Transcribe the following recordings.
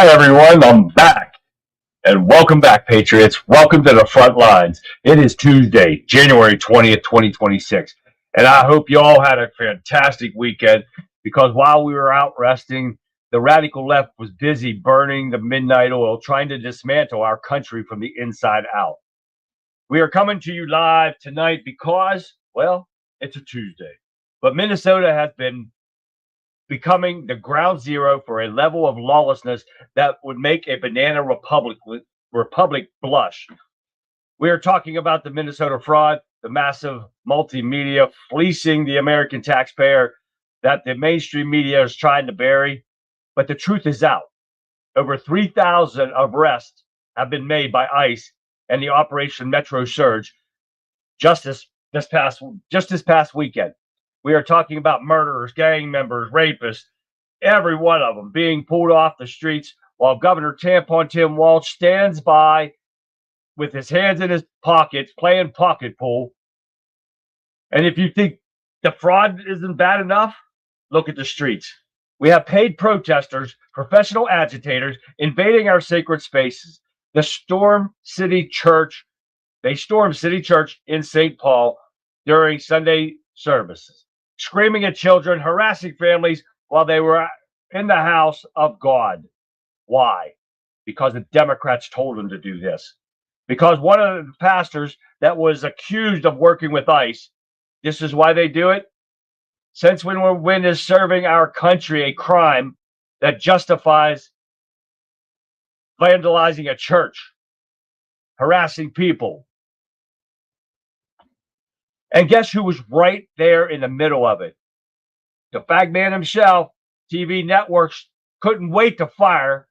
Hi, everyone. I'm back. And welcome back, Patriots. Welcome to the front lines. It is Tuesday, January 20th, 2026. And I hope you all had a fantastic weekend because while we were out resting, the radical left was busy burning the midnight oil, trying to dismantle our country from the inside out. We are coming to you live tonight because, well, it's a Tuesday. But Minnesota has been becoming the ground zero for a level of lawlessness that would make a banana republic blush. We are talking about the Minnesota fraud, the massive multimedia fleecing the American taxpayer that the mainstream media is trying to bury. But the truth is out. Over 3,000 arrests have been made by ICE and the Operation Metro Surge just this past weekend. We are talking about murderers, gang members, rapists, every one of them being pulled off the streets while Governor Tampon Tim Walz stands by with his hands in his pockets playing pocket pool. And if you think the fraud isn't bad enough, look at the streets. We have paid protesters, professional agitators invading our sacred spaces. They stormed City Church in St. Paul during Sunday services, screaming at children, harassing families while they were in the house of God. Why? Because the Democrats told them to do this. Because one of the pastors that was accused of working with ICE, this is why they do it. Since when is serving our country a crime that justifies vandalizing a church, harassing people? And guess who was right there in the middle of it? The fag man himself. TV networks couldn't wait to fire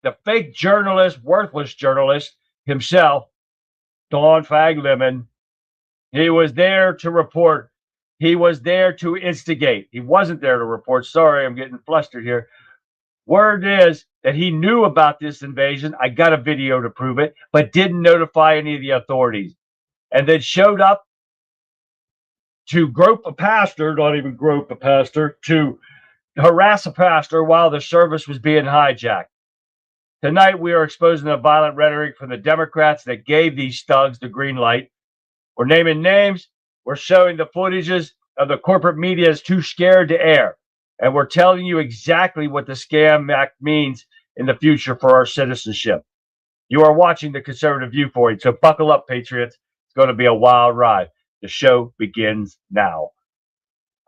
the fake journalist, worthless journalist himself, Don Fag Lemon. He was there to report. He was there to instigate. He wasn't there to report. Sorry, I'm getting flustered here. Word is that he knew about this invasion. I got a video to prove it, but didn't notify any of the authorities. And then showed up to grope a pastor, not even grope a pastor, to harass a pastor while the service was being hijacked. Tonight, we are exposing the violent rhetoric from the Democrats that gave these thugs the green light. We're naming names. We're showing the footages of the corporate media is too scared to air. And we're telling you exactly what the Scam Act means in the future for our citizenship. You are watching the Conservative Viewpoint, so buckle up, Patriots. It's going to be a wild ride. The show begins now.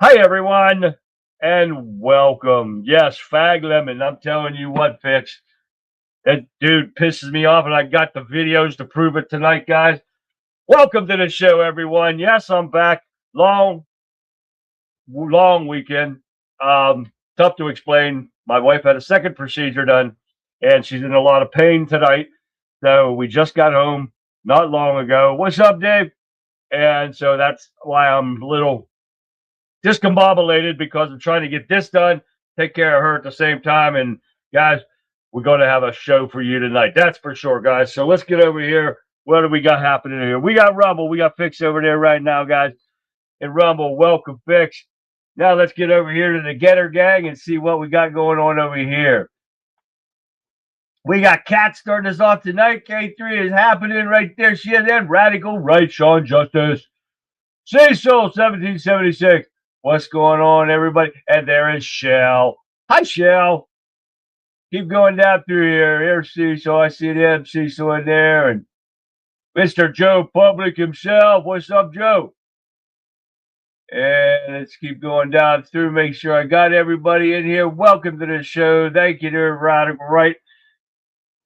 Hi, everyone, and welcome. Yes, Fag Lemon. I'm telling you what, Fitch. That dude pisses me off, and I got the videos to prove it tonight, guys. Welcome to the show, everyone. Yes, I'm back. Long weekend. Tough to explain. My wife had a second procedure done, and she's in a lot of pain tonight. So we just got home not long ago. What's up, Dave? And so that's why I'm a little discombobulated because I'm trying to get this done, take care of her at the same time. And guys, we're going to have a show for you tonight. That's for sure, guys. So let's get over here. What do we got happening here? We got Rumble. We got Fix over there right now, guys. And Rumble, welcome, Fix. Now let's get over here to the Getter Gang and see what we got going on over here. We got Kat starting us off tonight. K3 is happening right there. She is in Radical Right, Sean Justice. Cecil, 1776. What's going on, everybody? And there is Shell. Hi, Shell. Keep going down through here. Here's Cecil. I see them, Cecil in there. And Mr. Joe Public himself. What's up, Joe? And let's keep going down through. Make sure I got everybody in here. Welcome to the show. Thank you to Radical Right.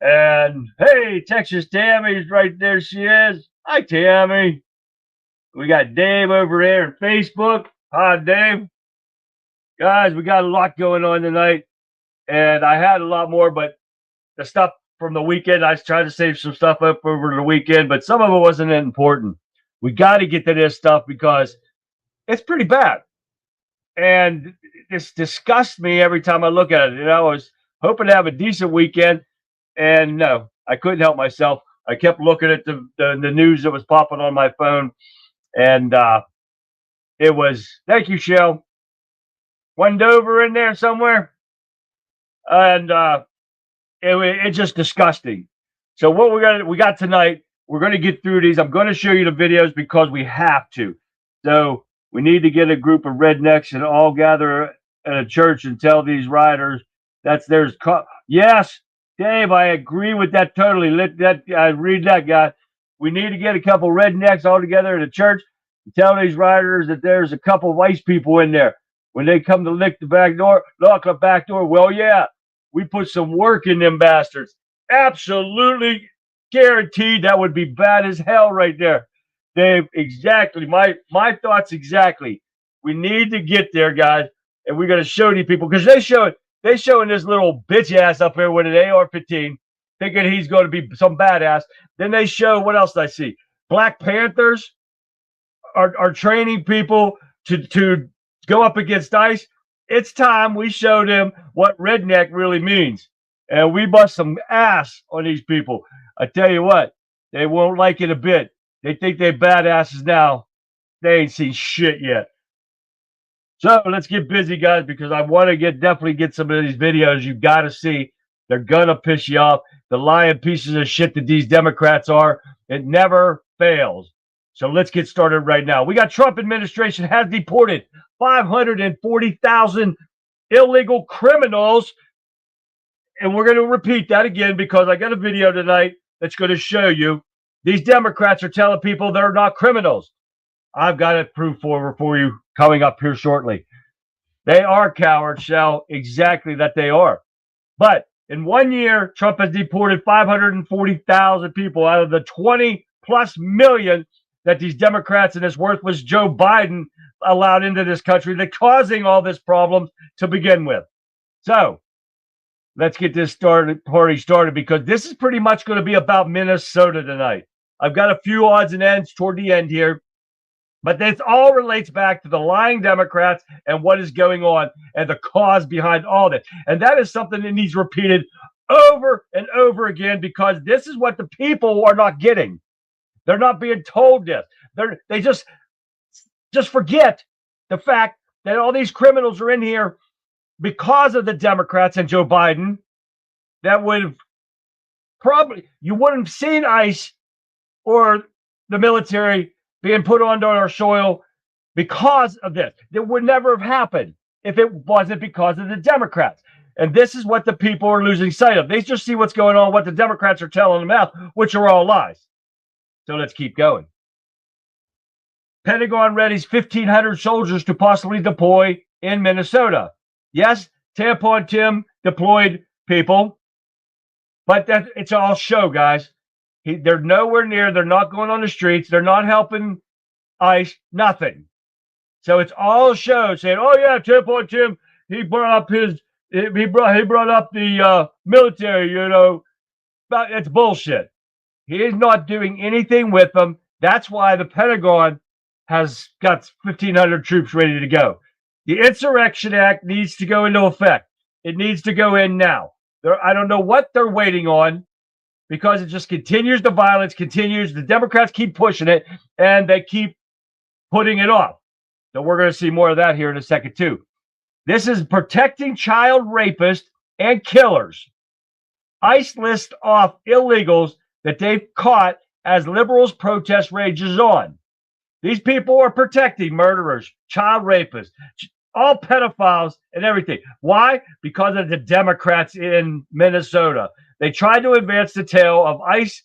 And hey, Texas Tammy's right there. She is. Hi, Tammy. We got Dave over there on Facebook. Hi, Dave. Guys, we got a lot going on tonight. And I had a lot more, but the stuff from the weekend, I tried to save some stuff up over the weekend, but some of it wasn't important. We got to get to this stuff because it's pretty bad. And this disgusts me every time I look at it. You know, I was hoping to have a decent weekend, and no, I couldn't help myself. I kept looking at the news that was popping on my phone, and it was, thank you, Shell. Wendover in there somewhere. And it's just disgusting. So what we got tonight, we're gonna get through these. I'm gonna show you the videos because we have to. So we need to get a group of rednecks and all gather at a church and tell these riders that's theirs. Yes, Dave, I agree with that totally. I read that guy. We need to get a couple rednecks all together at a church and tell these riders that there's a couple of ice people in there. When they come to lock the back door, well, yeah, we put some work in them bastards. Absolutely guaranteed that would be bad as hell right there. Dave, exactly. My thoughts exactly. We need to get there, guys, and we're gonna show these people because they showing this little bitch ass up here with an AR-15, thinking he's going to be some badass. Then they show what else did I see? Black Panthers are training people to go up against ICE. It's time we show them what redneck really means. And we bust some ass on these people. I tell you what, they won't like it a bit. They think they're badasses now. They ain't seen shit yet. So let's get busy, guys, because I want to definitely get some of these videos. You got to see. They're going to piss you off. The lying pieces of shit that these Democrats are, it never fails. So let's get started right now. We got Trump administration has deported 540,000 illegal criminals. And we're going to repeat that again because I got a video tonight that's going to show you these Democrats are telling people they're not criminals. I've got it proof for you coming up here shortly. They are cowards, Shell. Exactly that they are. But in 1 year, Trump has deported 540,000 people out of the 20 plus million that these Democrats and this worthless Joe Biden allowed into this country. They're causing all this problem to begin with. So let's get this party started because this is pretty much going to be about Minnesota tonight. I've got a few odds and ends toward the end here, but this all relates back to the lying Democrats and what is going on and the cause behind all this. And that is something that needs repeated over and over again because this is what the people are not getting. They're not being told this. They just forget the fact that all these criminals are in here because of the Democrats and Joe Biden. That would have you wouldn't have seen ICE or the military being put onto our soil because of this. It would never have happened if it wasn't because of the Democrats. And this is what the people are losing sight of. They just see what's going on, what the Democrats are telling them out, which are all lies. So let's keep going. Pentagon readies 1,500 soldiers to possibly deploy in Minnesota. Yes, Tampon Tim deployed people, but it's all show, guys. They're nowhere near. They're not going on the streets. They're not helping ICE. Nothing. So it's all show saying, "Oh yeah, Tampon Tim, he brought up the military." You know, but it's bullshit. He is not doing anything with them. That's why the Pentagon has got 1,500 troops ready to go. The Insurrection Act needs to go into effect. It needs to go in now. I don't know what they're waiting on because it just continues. The violence continues. The Democrats keep pushing it, and they keep putting it off. So we're going to see more of that here in a second, too. This is protecting child rapists and killers. ICE lists off illegals that they've caught as liberals' protest rages on. These people are protecting murderers, child rapists, all pedophiles and everything. Why? Because of the Democrats in Minnesota. They tried to advance the tale of ICE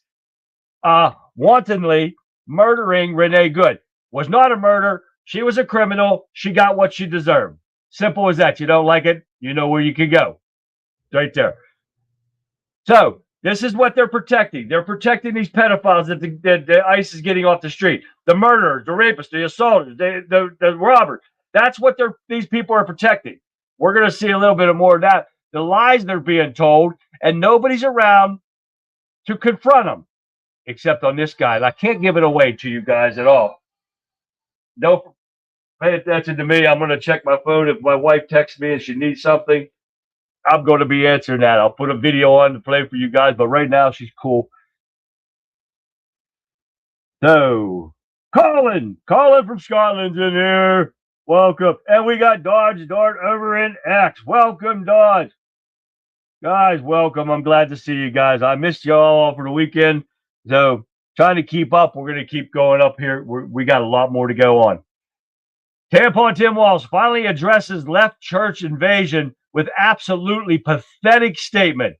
wantonly murdering Renee Good. Was not a murder. She was a criminal. She got what she deserved. Simple as that. You don't like it, you know where you can go. Right there. So this is what they're protecting. They're protecting these pedophiles that the ICE is getting off the street. The murderers, the rapists, the assaulters, the robbers. That's what these people are protecting. We're going to see a little bit more of that. The lies they're being told, and nobody's around to confront them, except on this guy. And I can't give it away to you guys at all. Don't pay attention to me. I'm going to check my phone. If my wife texts me and she needs something, I'm going to be answering that. I'll put a video on to play for you guys, but right now she's cool. So, Colin from Scotland's in here. Welcome. And we got Dodge Dart over in X. Welcome, Dodge. Guys, welcome. I'm glad to see you guys. I missed y'all over the weekend. So trying to keep up. We're going to keep going up here. We got a lot more to go on. Tampon Tim Walsh finally addresses left church invasion with absolutely pathetic statement.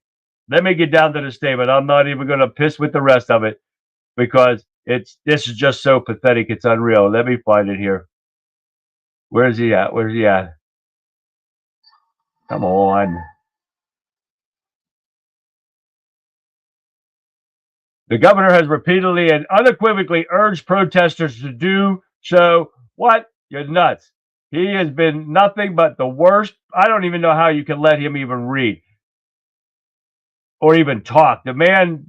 Let me get down to the statement. I'm not even going to piss with the rest of it because this is just so pathetic. It's unreal. Let me find it here. Where's he at? Where's he at? Come on. The governor has repeatedly and unequivocally urged protesters to do so. What? You're nuts. He has been nothing but the worst. I don't even know how you can let him even read or even talk. The man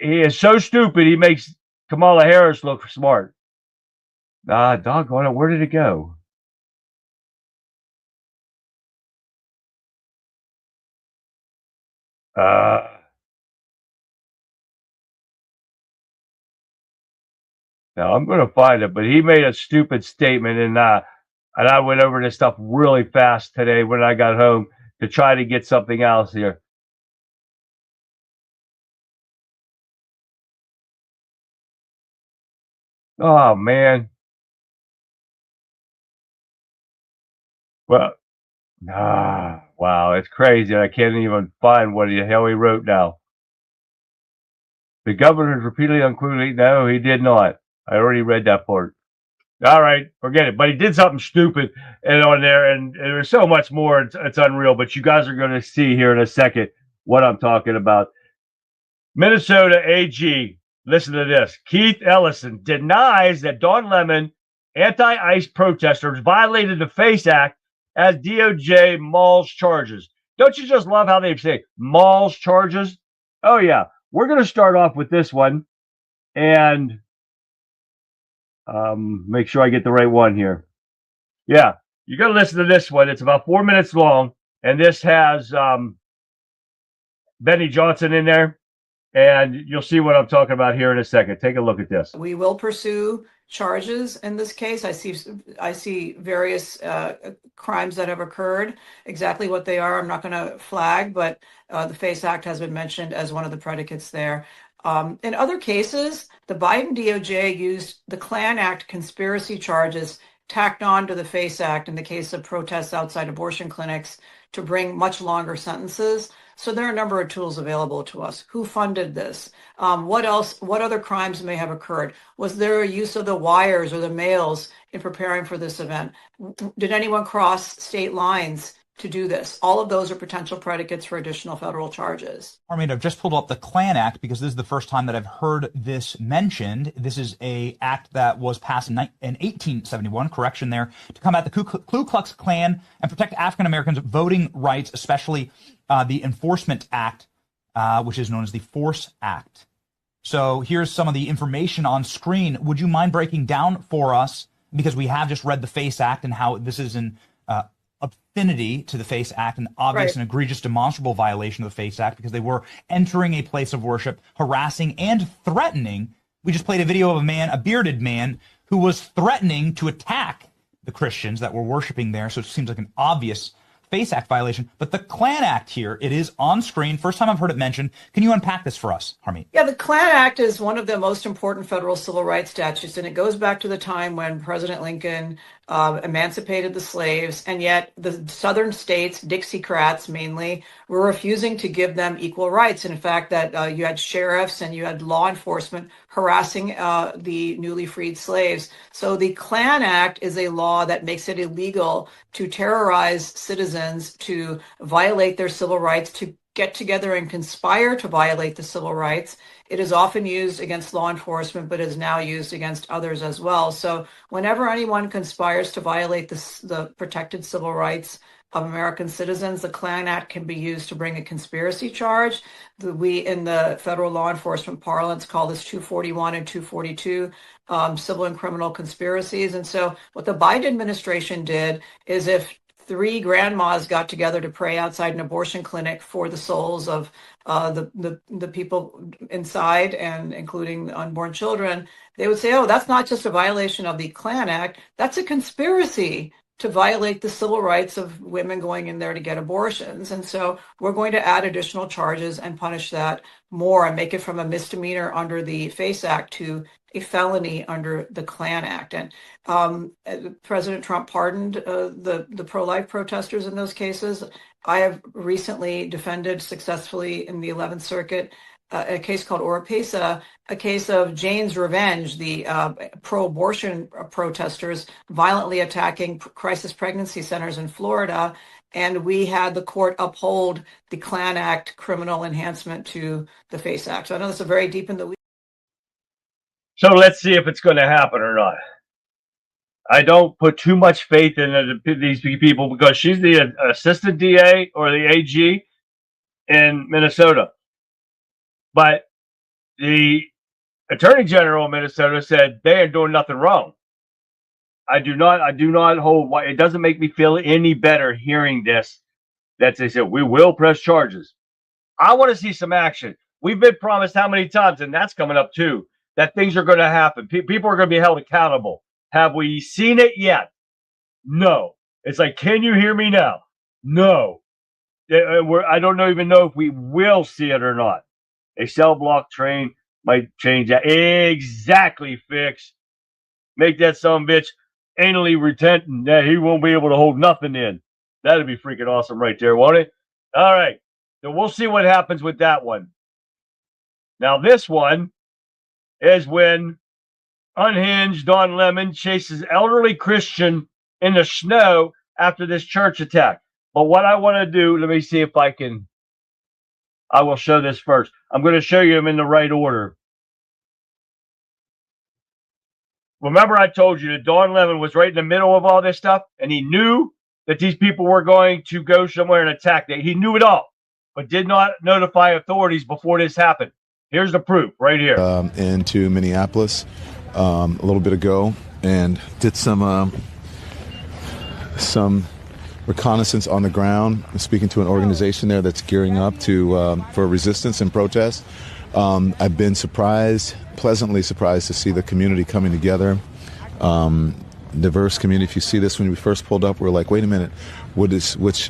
he is so stupid, he makes Kamala Harris look smart. Doggone it. Where did it go? Now I'm going to find it, but he made a stupid statement, and I went over this stuff really fast today when I got home to try to get something else here. Oh man. Well, wow, it's crazy. I can't even find what the hell he wrote now. The governor has repeatedly unclearly. No, he did not. I already read that part. All right, forget it. But he did something stupid and on there, and there's so much more. It's unreal. But you guys are going to see here in a second what I'm talking about. Minnesota AG, listen to this. Keith Ellison denies that Don Lemon anti-ICE protesters violated the FACE Act as DOJ mauls charges. Don't you just love how they say mauls charges? Oh, yeah. We're going to start off with this one and make sure I get the right one here. Yeah, you're going to listen to this one. It's about 4 minutes long, and this has Benny Johnson in there. And you'll see what I'm talking about here in a second. Take a look at this. We will pursue charges in this case. I see various crimes that have occurred. Exactly what they are, I'm not going to flag, but the FACE Act has been mentioned as one of the predicates there. In other cases, the Biden DOJ used the Klan Act conspiracy charges tacked on to the FACE Act in the case of protests outside abortion clinics to bring much longer sentences. So there are a number of tools available to us. Who funded this? What else? What other crimes may have occurred? Was there a use of the wires or the mails in preparing for this event? Did anyone cross state lines to do this? All of those are potential predicates for additional federal charges. Armin, I've just pulled up the Klan Act because this is the first time that I've heard this mentioned. This is an act that was passed in 1871, correction there, to combat the Ku Klux Klan and protect African Americans' voting rights, especially the Enforcement Act, which is known as the Force Act. So here's some of the information on screen. Would you mind breaking down for us, because we have just read the FACE Act and how this is an affinity to the FACE Act, and obvious and egregious demonstrable violation of the FACE Act because they were entering a place of worship, harassing and threatening. We just played a video of a man, a bearded man, who was threatening to attack the Christians that were worshiping there. So it seems like an obvious FACE Act violation. But the Klan Act here, it is on screen. First time I've heard it mentioned. Can you unpack this for us, Harmeet? Yeah, the Klan Act is one of the most important federal civil rights statutes, and it goes back to the time when President Lincoln emancipated the slaves, and yet the southern states, Dixiecrats mainly, were refusing to give them equal rights. And in fact, that you had sheriffs and you had law enforcement harassing the newly freed slaves. So the Klan Act is a law that makes it illegal to terrorize citizens, to violate their civil rights, to get together and conspire to violate the civil rights. It is often used against law enforcement, but is now used against others as well. So whenever anyone conspires to violate the protected civil rights of American citizens, the Klan Act can be used to bring a conspiracy charge. We, in the federal law enforcement parlance, call this 241 and 242 civil and criminal conspiracies. And so what the Biden administration did is, if three grandmas got together to pray outside an abortion clinic for the souls of the people inside, and including unborn children, they would say, oh, that's not just a violation of the Klan Act, that's a conspiracy to violate the civil rights of women going in there to get abortions. And so we're going to add additional charges and punish that more and make it from a misdemeanor under the FACE Act to a felony under the Klan Act. And President Trump pardoned the pro-life protesters in those cases. I have recently defended successfully in the 11th Circuit a case called Oropesa, a case of Jane's Revenge, the pro-abortion protesters violently attacking crisis pregnancy centers in Florida. And we had the court uphold the Klan Act criminal enhancement to the FACE Act. So I know this is very deep in the weeds. So let's see if it's going to happen or not. I don't put too much faith in these people because she's the assistant DA or the AG in Minnesota. But the Attorney General of Minnesota said they are doing nothing wrong. I do not hold. It doesn't make me feel any better hearing this, that they said, we will press charges. I want to see some action. We've been promised how many times, and that's coming up too, that things are going to happen. People are going to be held accountable. Have we seen it yet? No. It's like, can you hear me now? No. I don't even know if we will see it or not. A cell block train might change that. Exactly, Fix. Make that son of a bitch anally retentant that he won't be able to hold nothing in. That'd be freaking awesome right there, won't it? All right. So we'll see what happens with that one. Now, this one is when unhinged Don Lemon chases elderly Christian in the snow after this church attack. But what I want to do, let me see if I will show this first. I'm going to show you them in the right order. Remember I told you that Don Lemon was right in the middle of all this stuff, and he knew that these people were going to go somewhere and attack. He knew it all, but did not notify authorities before this happened. Here's the proof right here. Into Minneapolis a little bit ago and did some reconnaissance on the ground, speaking to an organization there that's gearing up for resistance and protest. I've been pleasantly surprised to see the community coming together. Diverse community. If you see this, when we first pulled up, we're like, wait a minute, which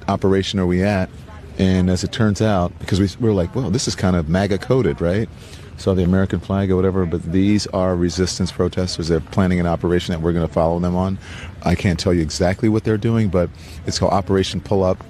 operation are we at? And as it turns out, because we're like, well, this is kind of MAGA coded, right? Saw the American flag or whatever, but these are resistance protesters. They're planning an operation that we're going to follow them on. I can't tell you exactly what they're doing, but it's called Operation Pull Up,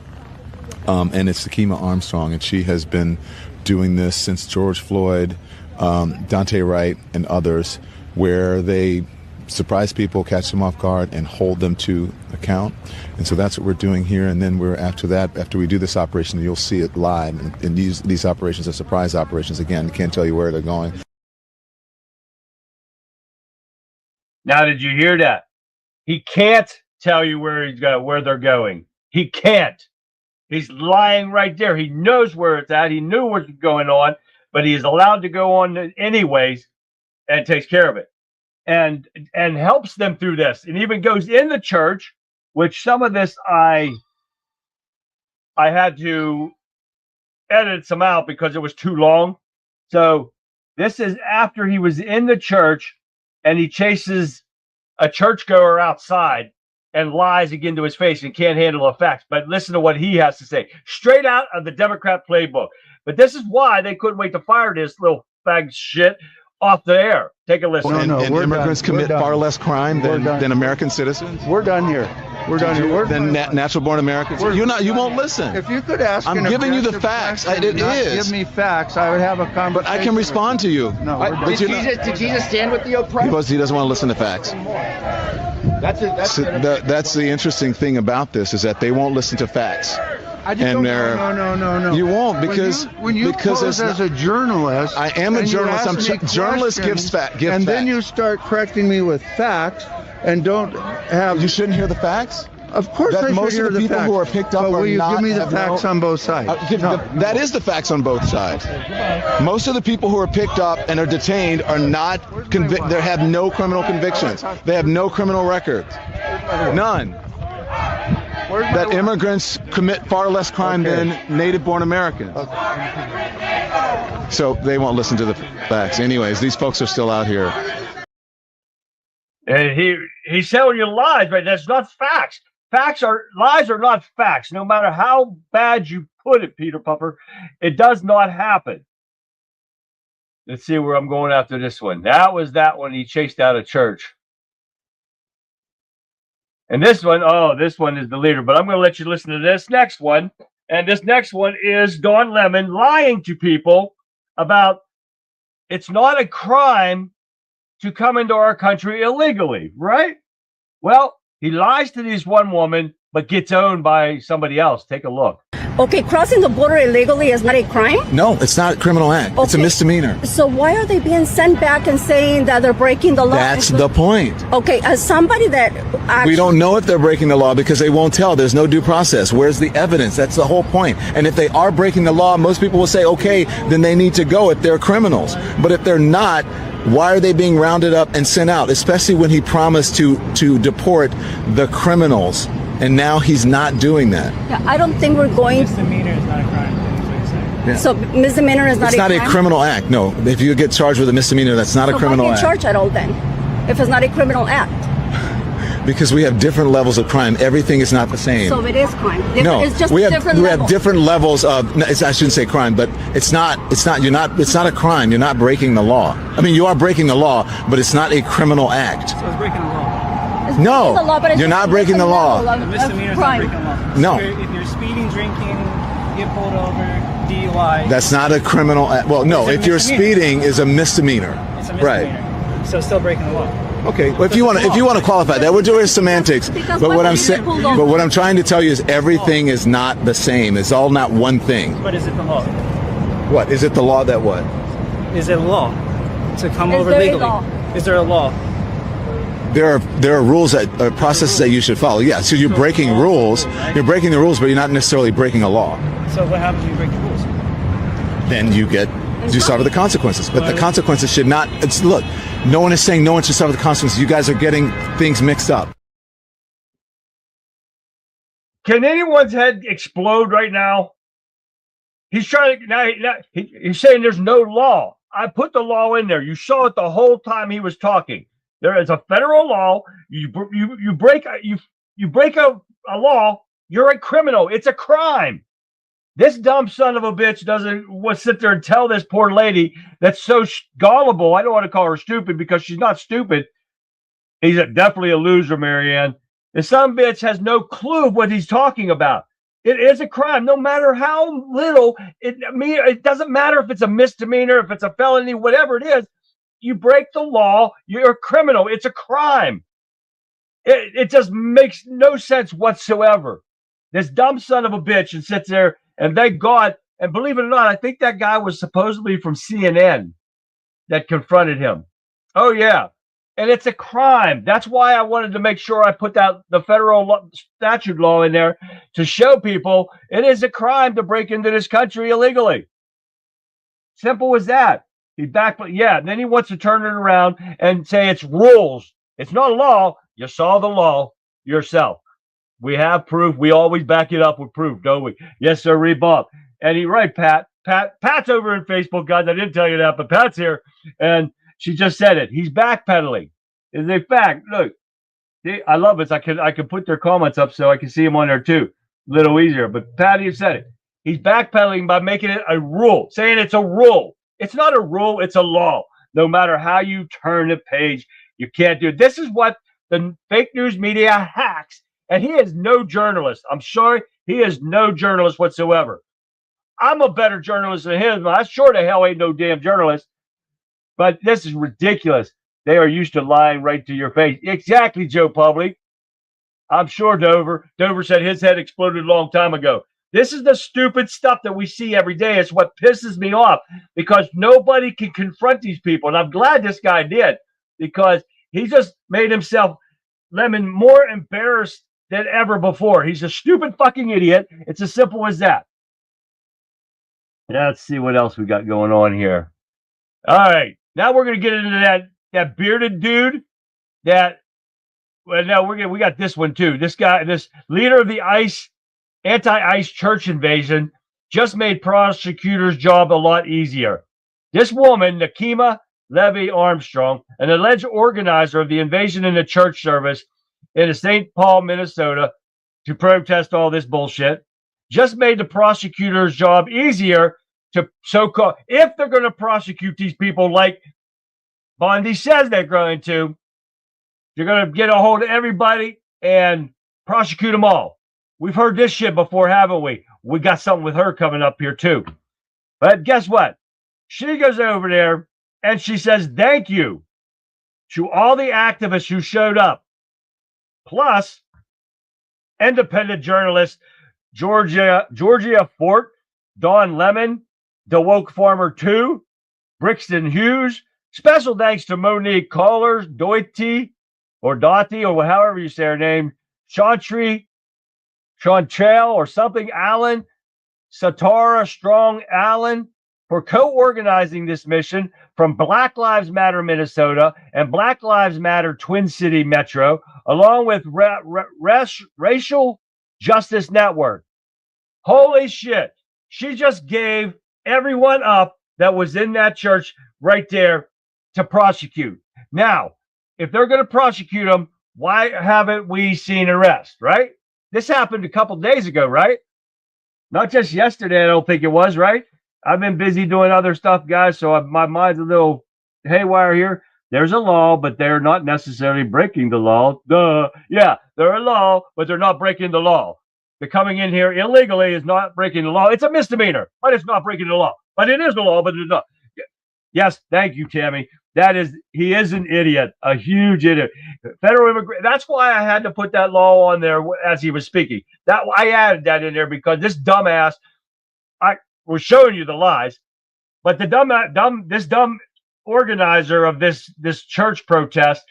and it's Takima Armstrong, and she has been doing this since George Floyd, Dante Wright, and others, where they surprise people, catch them off guard, and hold them to account. And so that's what we're doing here. And then after we do this operation, you'll see it live. And these operations are surprise operations. Again, can't tell you where they're going. Now, did you hear that? He can't tell you where they're going. He can't. He's lying right there. He knows where it's at. He knew what's going on, but he is allowed to go on anyways and takes care of it. And helps them through this, and even goes in the church, which some of this I had to edit some out because it was too long. So this is after he was in the church, and he chases a churchgoer outside and lies again to his face and can't handle the facts. But listen to what he has to say, straight out of the Democrat playbook. But this is why they couldn't wait to fire this little fag shit off the air. Take a listen. And immigrants commit far less crime than American citizens? We're done here. We're done here. Than natural-born Americans? You won't listen. If you could ask I'm giving you the facts. It is. Give me facts. I would have a conversation. But I can respond to you. No, did Jesus stand with the oppressed? Because he doesn't want to listen to facts. That's the interesting thing about this, is that they won't listen to facts. I just no. You won't, because when you pose as a journalist, I am a journalist. Journalist gives facts. And then you start correcting me with facts, and don't have. You shouldn't hear the facts. Of course, I most should of the hear people facts. who are picked up but will are you not. Give me the facts on both sides. That is the facts on both sides. Most of the people who are picked up and are detained are not convicted. They have no criminal convictions. They have no criminal records. None. That immigrants commit far less crime than native-born Americans. So they won't listen to the facts. Anyways, these folks are still out here. And he's telling you lies, right? That's not facts. Lies are not facts. No matter how bad you put it, Peter Puffer, it does not happen. Let's see where I'm going after this one. That was that one he chased out of church. And this one, this one is the leader. But I'm going to let you listen to this next one. And this next one is Don Lemon lying to people about it's not a crime to come into our country illegally, right? Well, he lies to this one woman, but gets owned by somebody else. Take a look. Okay, crossing the border illegally is not a crime? No, it's not a criminal act. Okay. It's a misdemeanor. So why are they being sent back and saying that they're breaking the law? That's the point. Okay, as somebody that We don't know if they're breaking the law because they won't tell. There's no due process. Where's the evidence? That's the whole point. And if they are breaking the law, most people will say, okay, then they need to go if they're criminals. But if they're not, why are they being rounded up and sent out? Especially when he promised to deport the criminals. And now he's not doing that. Yeah, I don't think we're going. Misdemeanor is not a crime. That's what you're saying. Yeah. So misdemeanor is not It's a not crime? a criminal act. No, if you get charged with a misdemeanor, that's not a criminal why act. get charged at all then? If it's not a criminal act. Because we have different levels of crime. Everything is not the same. So it is crime. No, it's just we have different we levels. have different levels of. No, I shouldn't say crime, but it's not. It's not a crime. You're not breaking the law. I mean, you are breaking the law, but it's not a criminal act. So it's breaking the law. It's No, breaking the law, but it's you're just not a breaking the different law. level The of misdemeanor is not crime. breaking the law. No. If you're speeding, drinking, get pulled over, DUI. That's not a criminal act. Well, no, It's a if you're misdemeanor. speeding is a misdemeanor. It's a Right. misdemeanor. So it's still breaking the law. Okay. Well, if you want to qualify that, we're doing semantics. Because But why what would I'm you saying, get pulled over? but what I'm trying to tell you is everything is not the same. It's all not one thing. But is it the law? What is it? The law that what? Is it a law to come Is over there a legally? law? Is there a law? There are rules that processes that you should follow. Yeah. So you're breaking rules. You're breaking the rules, but you're not necessarily breaking a law. So what happens when you break the rules? Then you suffer the consequences. But the consequences should not. Look, no one is saying no one should suffer the consequences. You guys are getting things mixed up. Can anyone's head explode right now? He's trying to he's saying there's no law. I put the law in there. You saw it the whole time he was talking. There is a federal law. You break a law, you're a criminal. It's a crime. This dumb son of a bitch doesn't sit there and tell this poor lady that's so gullible. I don't want to call her stupid because she's not stupid. He's definitely a loser, Marianne. The son of a bitch has no clue what he's talking about. It is a crime, no matter how little. It doesn't matter if it's a misdemeanor, if it's a felony, whatever it is. You break the law, you're a criminal. It's a crime. It just makes no sense whatsoever. This dumb son of a bitch and sits there, and thank God, and believe it or not, I think that guy was supposedly from CNN that confronted him. Oh, yeah. And it's a crime. That's why I wanted to make sure I put the federal statute law in there to show people it is a crime to break into this country illegally. Simple as that. And then he wants to turn it around and say it's rules. It's not a law. You saw the law yourself. We have proof. We always back it up with proof, don't we? Yes, sir, Bob. And he's right, Pat. Pat's over in Facebook, guys. I didn't tell you that, but Pat's here, and she just said it. He's backpedaling. Is a fact. Look, I love it. I can put their comments up so I can see them on there too. A little easier. But Patty said it. He's backpedaling by making it a rule, saying it's a rule. It's not a rule, it's a law. No matter how you turn the page, you can't do it. This is what the fake news media hacks. And he is no journalist. I'm sorry, he is no journalist whatsoever. I'm a better journalist than him, but I sure the hell ain't no damn journalist. But this is ridiculous. They are used to lying right to your face. Exactly, Joe Public. I'm sure Dover said his head exploded a long time ago. This is the stupid stuff that we see every day. It's what pisses me off because nobody can confront these people. And I'm glad this guy did because he just made himself, Lemon, more embarrassed than ever before. He's a stupid fucking idiot. It's as simple as that. Now let's see what else we got going on here. All right. Now we're going to get into that bearded dude we got this one too. This guy, this leader of the anti-ICE church invasion just made prosecutors' job a lot easier. This woman, Nakima Levy Armstrong, an alleged organizer of the invasion in the church service in St. Paul, Minnesota, to protest all this bullshit, just made the prosecutor's job easier to so-called, if they're going to prosecute these people like Bondi says they're going to, you're going to get a hold of everybody and prosecute them all. We've heard this shit before, haven't we? We got something with her coming up here too. But guess what? She goes over there and she says thank you to all the activists who showed up. Plus, independent journalists Georgia Fort, Dawn Lemon, The Woke Farmer 2, Brixton Hughes. Special thanks to Monique Callers, Doty, or Dottie, or however you say her name, Chantrell or something, Allen, Satara Strong Allen, for co-organizing this mission from Black Lives Matter Minnesota and Black Lives Matter Twin City Metro, along with Racial Justice Network. Holy shit. She just gave everyone up that was in that church right there to prosecute. Now, if they're going to prosecute them, why haven't we seen arrest, right? This happened a couple days ago, right? Not just yesterday, I don't think it was, right? I've been busy doing other stuff, guys, so my mind's a little haywire here. There's a law, but they're not necessarily breaking the law. Duh. Yeah, they're a law, but they're not breaking the law. The coming in here illegally is not breaking the law. It's a misdemeanor, but it's not breaking the law. But it is the law, but it's not. Yes, thank you, Tammy. He is an idiot, a huge idiot. Federal immigration. That's why I had to put that law on there as he was speaking. I added that in there because this dumbass, I was showing you the lies, but the dumb organizer of this church protest,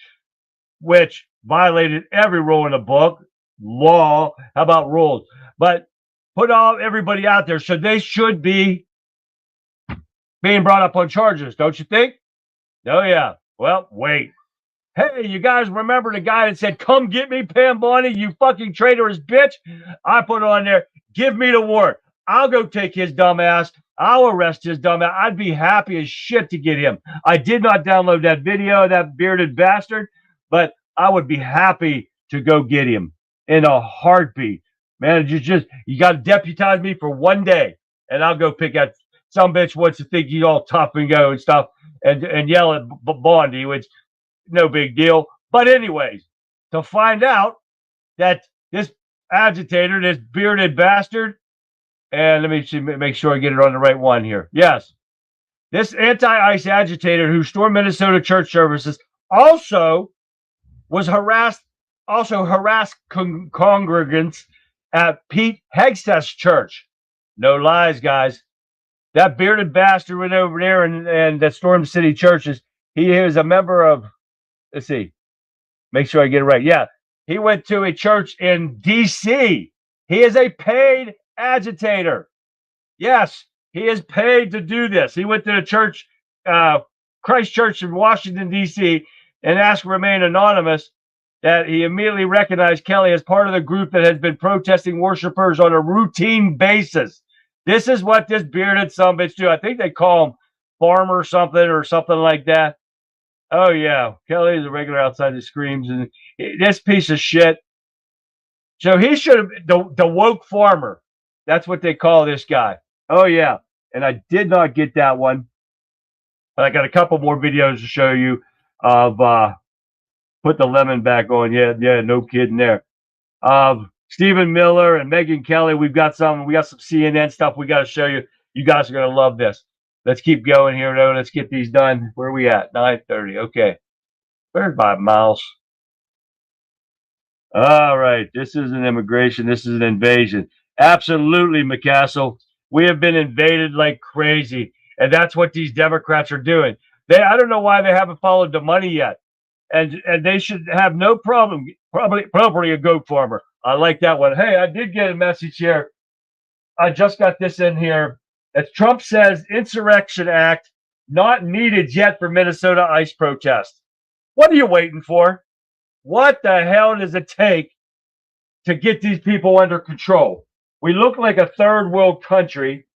which violated every rule in the book, law. How about rules? But put everybody out there, so they should be being brought up on charges, don't you think? Oh, yeah. Well, wait. Hey, you guys remember the guy that said, come get me, Pam Bondi, you fucking traitorous bitch? I put on there, give me the warrant. I'll go take his dumb ass. I'll arrest his dumb ass. I'd be happy as shit to get him. I did not download that video, that bearded bastard, but I would be happy to go get him in a heartbeat. Man, you got to deputize me for one day, and I'll go pick out some bitch wants to think he's all tough and go and stuff and yell at Bondi, which no big deal. But anyways, to find out that this agitator, this bearded bastard, and let me make sure I get it on the right one here. Yes, this anti-ICE agitator who stormed Minnesota church services also harassed congregants at Pete Hegseth's church. No lies, guys. That bearded bastard went over there and that stormed city churches. He is a member of, let's see, make sure I get it right. Yeah, he went to a church in D.C. He is a paid agitator. Yes, he is paid to do this. He went to the church, Christ Church in Washington, D.C., and asked to remain anonymous, that he immediately recognized Kelly as part of the group that has been protesting worshipers on a routine basis. This is what this bearded sumbitch do. I think they call him Farmer or something like that. Oh, yeah. Kelly is a regular outside the screams. And this piece of shit. So he should have, the woke farmer. That's what they call this guy. Oh, yeah. And I did not get that one. But I got a couple more videos to show you of, put the lemon back on. Yeah, no kidding there. Stephen Miller and Megyn Kelly. We got some CNN stuff we got to show you. You guys are going to love this. Let's keep going here, though. Let's get these done. Where are we at? 9:30. Okay. Where's my mouse? All right. This is an immigration. This is an invasion. Absolutely, McCassell. We have been invaded like crazy. And that's what these Democrats are doing. I don't know why they haven't followed the money yet. And they should have no problem. Probably a goat farmer. I like that one. Hey, I did get a message here. I just got this in here. As Trump says, Insurrection Act not needed yet for Minnesota ICE protest. What are you waiting for? What the hell does it take to get these people under control? We look like a third world country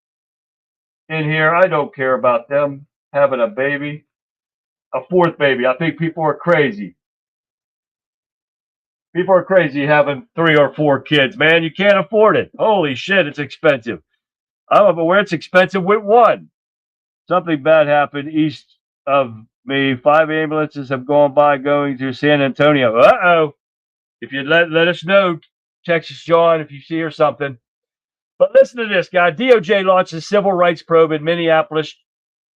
in here. I don't care about them having a baby. a fourth baby. I think people are crazy. People are crazy having 3 or 4 kids, man. You can't afford it. Holy shit, it's expensive. I don't know where it's expensive with one. Something bad happened east of me. 5 ambulances have gone by going to San Antonio. Uh-oh. If you let us know, Texas John, if you see or something. But listen to this, guy. DOJ launches civil rights probe in Minneapolis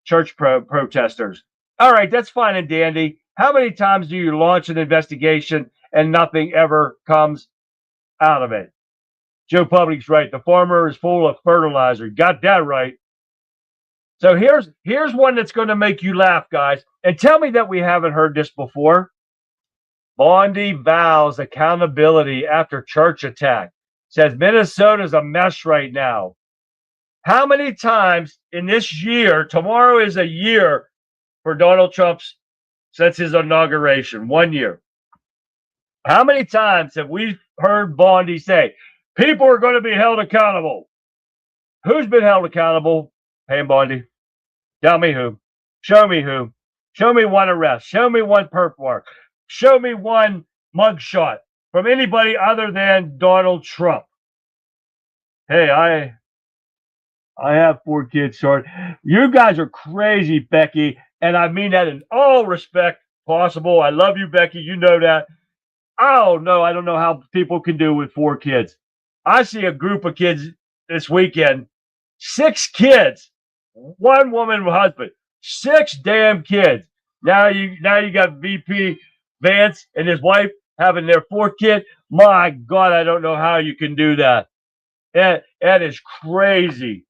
church protesters. All right, that's fine and dandy. How many times do you launch an investigation and nothing ever comes out of it? Joe Public's right. The farmer is full of fertilizer. Got that right. So here's one that's going to make you laugh, guys. And tell me that we haven't heard this before. Bondi vows accountability after church attack. Says Minnesota's a mess right now. How many times in this year, tomorrow is a year for Donald Trump's, since his inauguration, 1 year. How many times have we heard Bondi say, people are going to be held accountable? Who's been held accountable? Pam Bondi. Tell me who. Show me who. Show me one arrest. Show me one perp mark. Show me one mugshot from anybody other than Donald Trump. Hey, I have 4 kids, short. You guys are crazy, Becky, and I mean that in all respect possible. I love you, Becky. You know that. Oh, no, I don't know how people can do with 4 kids. I see a group of kids this weekend, 6 kids, 1 woman and husband, 6 damn kids. Now you got VP Vance and his wife having their 4th kid. My God, I don't know how you can do that. That is crazy.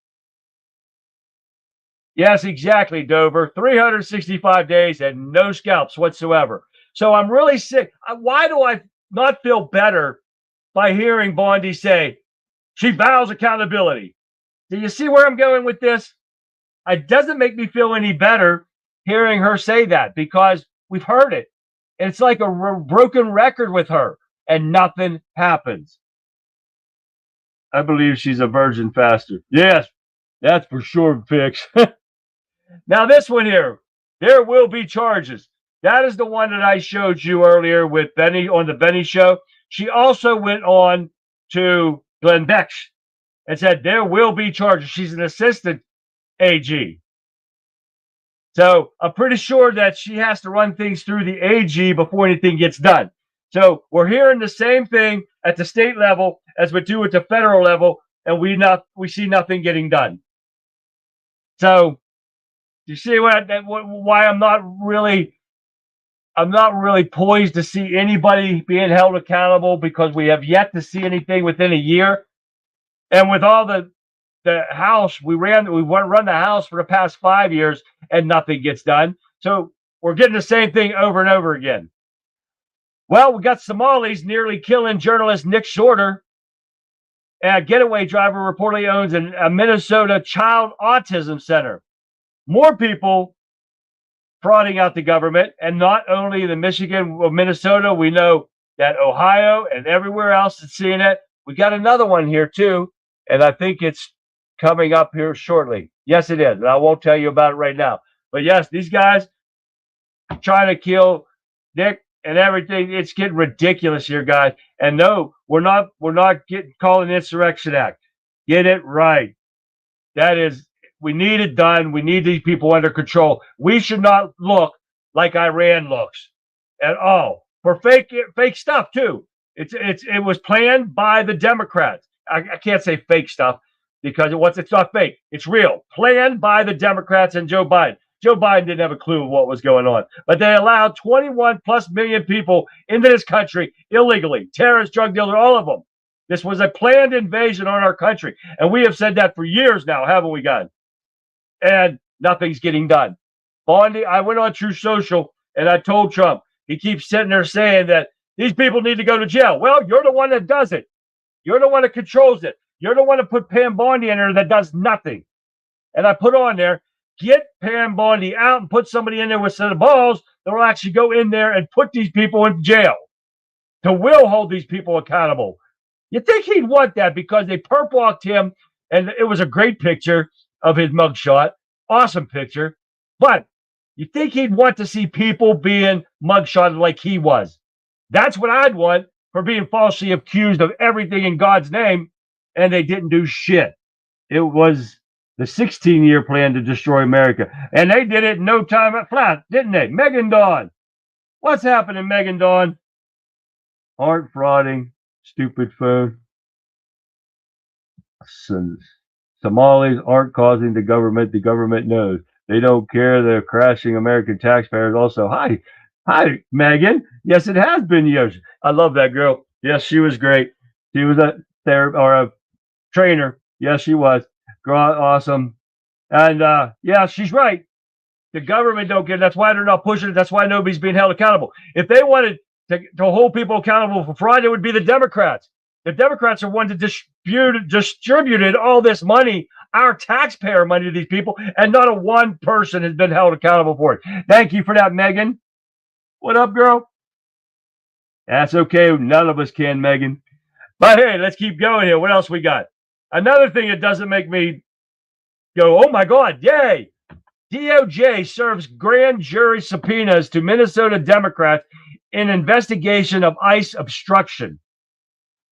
Yes, exactly, Dover. 365 days and no scalps whatsoever. So I'm really sick. Why do I not feel better by hearing Bondi say she vows accountability? Do you see where I'm going with this? It doesn't make me feel any better hearing her say that because we've heard it. And it's like a broken record with her and nothing happens. I believe she's a virgin faster. Yes, that's for sure, Fix. Now this one here, there will be charges. That is the one that I showed you earlier with Benny on the Benny show. She also went on to Glenn Beck's and said there will be charges. She's an assistant AG. So I'm pretty sure that she has to run things through the AG before anything gets done. So we're hearing the same thing at the state level as we do at the federal level, and we see nothing getting done. So you see why I'm not really poised to see anybody being held accountable because we have yet to see anything within a year. And with all the House, we run the House for the past 5 years and nothing gets done. So we're getting the same thing over and over again. Well, we got Somalis nearly killing journalist Nick Shorter. A getaway driver reportedly owns a Minnesota child autism center. More people frauding out the government, and not only the Michigan or Minnesota, we know that Ohio and everywhere else is seeing it. We got another one here too, and I think it's coming up here shortly. Yes, it is, and I won't tell you about it right now. But yes, these guys trying to kill Nick and everything. It's getting ridiculous here, guys. And no, we're not calling Insurrection Act. Get it right. That is, we need it done. We need these people under control. We should not look like Iran looks at all for fake stuff too. It was planned by the Democrats. I can't say fake stuff because it's not fake. It's real. Planned by the Democrats and Joe Biden. Joe Biden didn't have a clue of what was going on, but they allowed 21 plus million people into this country illegally. Terrorists, drug dealers, all of them. This was a planned invasion on our country. And we have said that for years now, haven't we, guys? And nothing's getting done. Bondi, I went on True Social and I told Trump, he keeps sitting there saying that these people need to go to jail. Well, you're the one that does it. You're the one that controls it. You're the one that put Pam Bondi in there that does nothing. And I put on there, get Pam Bondi out and put somebody in there with a set of balls that will actually go in there and put these people in jail. To will hold these people accountable. You think he'd want that because they perp walked him and it was a great picture of his mugshot. Awesome picture. But You think he'd want to see people being mugshotted like he was? That's what I'd want for being falsely accused of everything in God's name, and they didn't do shit. It was the 16-year plan to destroy America, and they did it in no time flat, didn't they? Megan Dawn. What's happening, Megan Dawn? Aren't frauding, stupid phone. Somalis aren't causing the government. The government knows. They don't care. They're crashing American taxpayers. Also, hi, Megan. Yes, it has been years. I love that girl. Yes, she was great. She was a trainer. Yes, she was. Girl, awesome. And yeah, she's right. The government don't care. That's why they're not pushing it. That's why nobody's being held accountable. If they wanted to hold people accountable for fraud, it would be the Democrats. The Democrats are one that distributed all this money, our taxpayer money, to these people, and not a one person has been held accountable for it. Thank you for that, Megan. What up, girl? That's okay. None of us can, Megan. But hey, let's keep going here. What else we got? Another thing that doesn't make me go, oh my God, yay. DOJ serves grand jury subpoenas to Minnesota Democrats in investigation of ICE obstruction.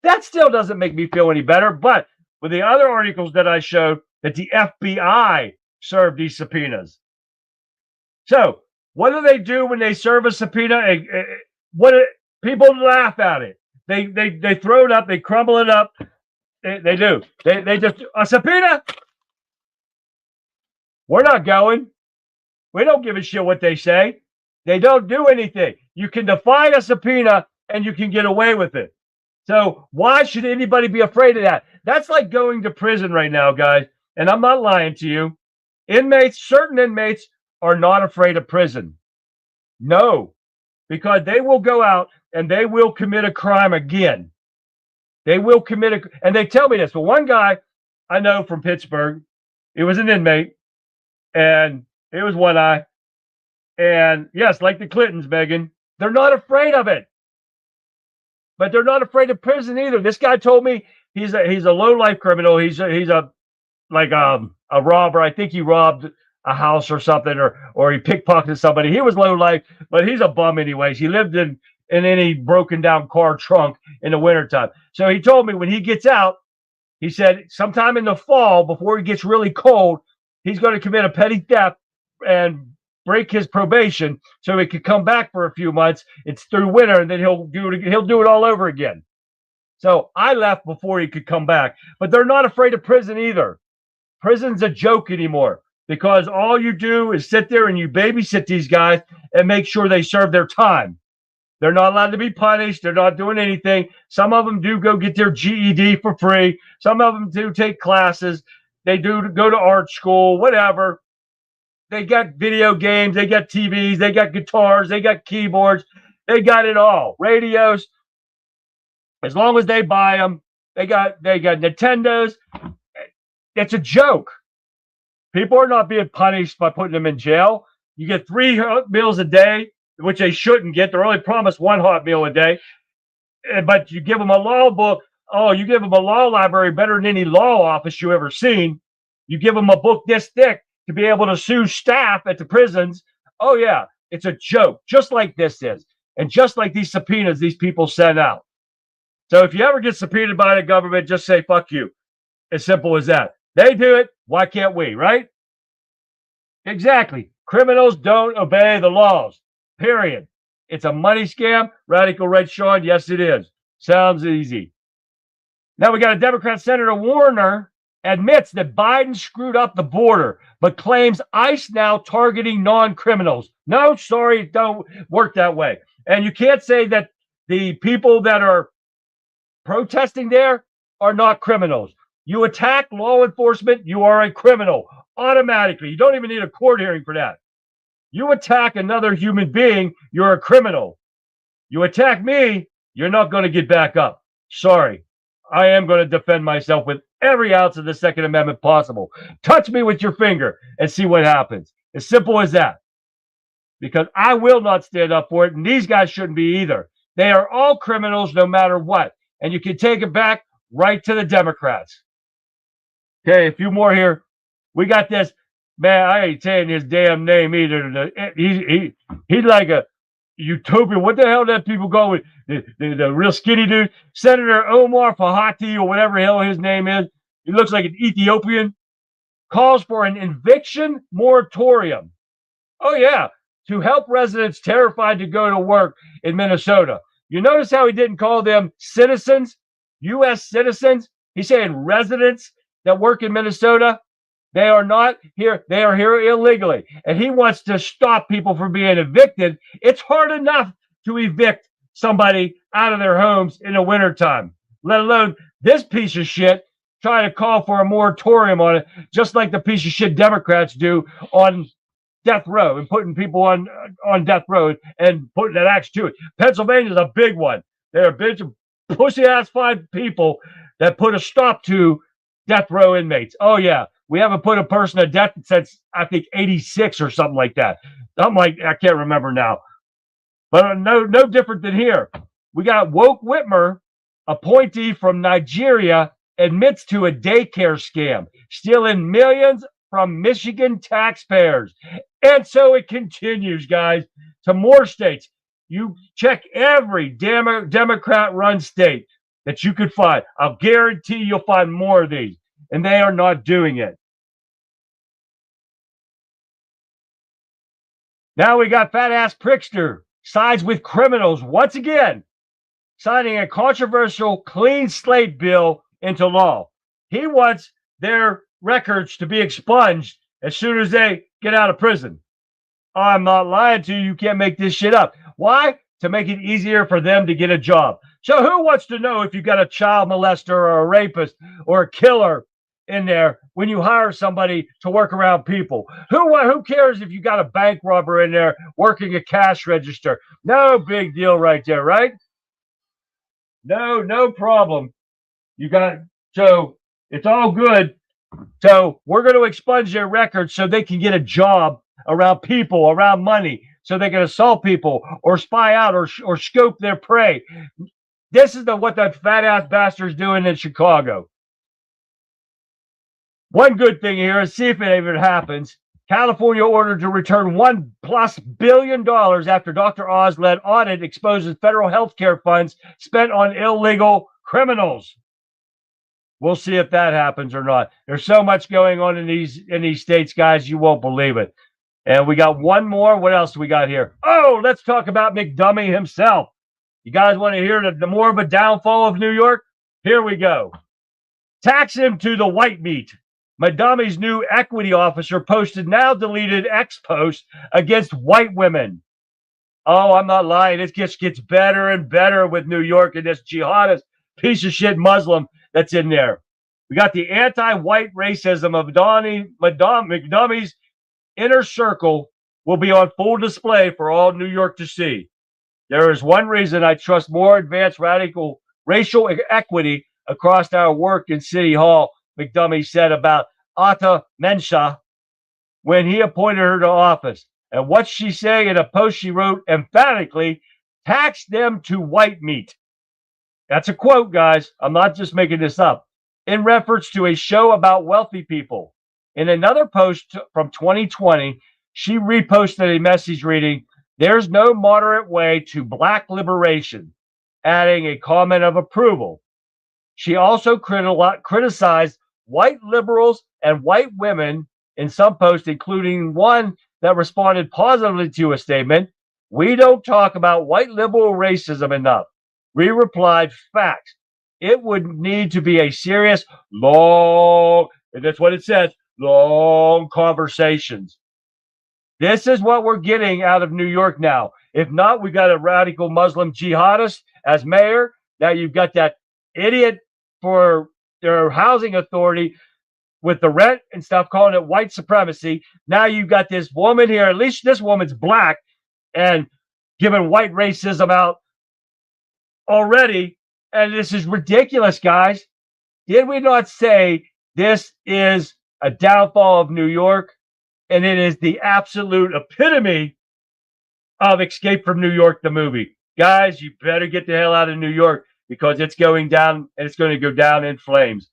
That still doesn't make me feel any better, but with the other articles that I showed, that the FBI served these subpoenas. So what do they do when they serve a subpoena? People laugh at it. They throw it up, they crumble it up. They do. They just, a subpoena? We're not going. We don't give a shit what they say. They don't do anything. You can defy a subpoena and you can get away with it. So why should anybody be afraid of that? That's like going to prison right now, guys. And I'm not lying to you. Certain inmates are not afraid of prison. No, because they will go out and they will commit a crime again. They will commit and they tell me this. But one guy I know from Pittsburgh, he was an inmate, and it was one eye. And yes, like the Clintons, Megan, they're not afraid of it. But they're not afraid of prison either. This guy told me he's a low-life criminal. He's a robber. I think he robbed a house or something, or he pickpocketed somebody. He was low-life, but he's a bum anyways. He lived in any broken-down car trunk in the wintertime. So he told me when he gets out, he said sometime in the fall, before it gets really cold, he's going to commit a petty theft and break his probation so he could come back for a few months. It's through winter, and then he'll do it all over again. So I left before he could come back. But they're not afraid of prison either. Prison's a joke anymore, because all you do is sit there and you babysit these guys and make sure they serve their time. They're not allowed to be punished. They're not doing anything. Some of them do go get their GED for free. Some of them do take classes. They do go to art school, whatever. They got video games. They got TVs. They got guitars. They got keyboards. They got it all. Radios. As long as they buy them, they got Nintendos. It's a joke. People are not being punished by putting them in jail. You get 3 hot meals a day, which they shouldn't get. They're only promised 1 hot meal a day. But you give them a law book. Oh, you give them a law library better than any law office you ever seen. You give them a book this thick to be able to sue staff at the prisons. Oh, yeah, it's a joke, just like this is. And just like these subpoenas these people send out. So if you ever get subpoenaed by the government, just say, fuck you. As simple as that. They do it. Why can't we, right? Exactly. Criminals don't obey the laws, period. It's a money scam. Radical Red Sean, yes, it is. Sounds easy. Now we got a Democrat Senator Warner admits that Biden screwed up the border, but claims ICE now targeting non-criminals. No, sorry, it don't work that way. And you can't say that the people that are protesting there are not criminals. You attack law enforcement, you are a criminal automatically. You don't even need a court hearing for that. You attack another human being, you're a criminal. You attack me, you're not going to get back up. Sorry. I am going to defend myself with every ounce of the Second Amendment possible. Touch me with your finger and see what happens. As simple as that. Because I will not stand up for it, and these guys shouldn't be either. They are all criminals no matter what. And you can take it back right to the Democrats. Okay, a few more here. We got this. Man, I ain't saying his damn name either. He's like a utopian. What the hell that people go with? The real skinny dude, Senator Omar Fahati or whatever the hell his name is. He looks like an Ethiopian. Calls for an eviction moratorium. Oh yeah, to help residents terrified to go to work in Minnesota. You notice how he didn't call them citizens, U.S. citizens? He's saying residents that work in Minnesota. They are not here. They are here illegally. And he wants to stop people from being evicted. It's hard enough to evict somebody out of their homes in the wintertime, let alone this piece of shit trying to call for a moratorium on it, just like the piece of shit Democrats do on death row and putting people on death row and putting an axe to it. Pennsylvania's a big one. They're a bunch of pussy-ass fine people that put a stop to death row inmates. Oh, yeah. We haven't put a person to death since, I think, 86 or something like that. Something like, I can't remember now. But no different than here. We got Woke Whitmer, appointee from Nigeria, admits to a daycare scam, stealing millions from Michigan taxpayers. And so it continues, guys, to more states. You check every Democrat-run state that you could find. I'll guarantee you'll find more of these. And they are not doing it. Now we got fat-ass Prickster sides with criminals once again, signing a controversial clean slate bill into law. He wants their records to be expunged as soon as they get out of prison. I'm not lying to you. You can't make this shit up. Why? To make it easier for them to get a job. So who wants to know if you got a child molester or a rapist or a killer in there when you hire somebody to work around people? Who cares if you got a bank robber in there working a cash register? No big deal right there, right? No problem. So it's all good. So we're going to expunge their records so they can get a job around people, around money, so they can assault people or spy out or scope their prey. This is what the fat ass bastard's doing in Chicago. One good thing here is, see if it ever happens. California ordered to return $1+ billion after Dr. Oz-led audit exposes federal health care funds spent on illegal criminals. We'll see if that happens or not. There's so much going on in these states, guys, you won't believe it. And we got one more. What else do we got here? Oh, let's talk about McDummy himself. You guys want to hear the more of a downfall of New York? Here we go. Tax him to the white meat. McDummy's new equity officer posted now deleted X post against white women. Oh, I'm not lying. It just gets better and better with New York and this jihadist piece of shit Muslim that's in there. We got the anti-white racism of McDummy's inner circle will be on full display for all New York to see. There is one reason I trust more advanced radical racial equity across our work in City Hall, McDummy said about Ata Mensah when he appointed her to office. And what's she saying in a post she wrote emphatically? Tax them to white meat. That's a quote, guys. I'm not just making this up. In reference to a show about wealthy people. In another post from 2020, she reposted a message reading, "There's no moderate way to black liberation," adding a comment of approval. She also criticized white liberals and white women in some posts, including one that responded positively to a statement, "We don't talk about white liberal racism enough." We replied, "Facts. It would need to be a serious, long," and that's what it says, long conversations. This is what we're getting out of New York now. If not, we got a radical Muslim jihadist as mayor. Now you've got that idiot for their housing authority with the rent and stuff, calling it white supremacy. Now you've got this woman here, at least this woman's black, and giving white racism out already. And this is ridiculous, guys. Did we not say this is a downfall of New York? And it is the absolute epitome of Escape from New York, the movie. Guys, you better get the hell out of New York because it's going down and it's going to go down in flames.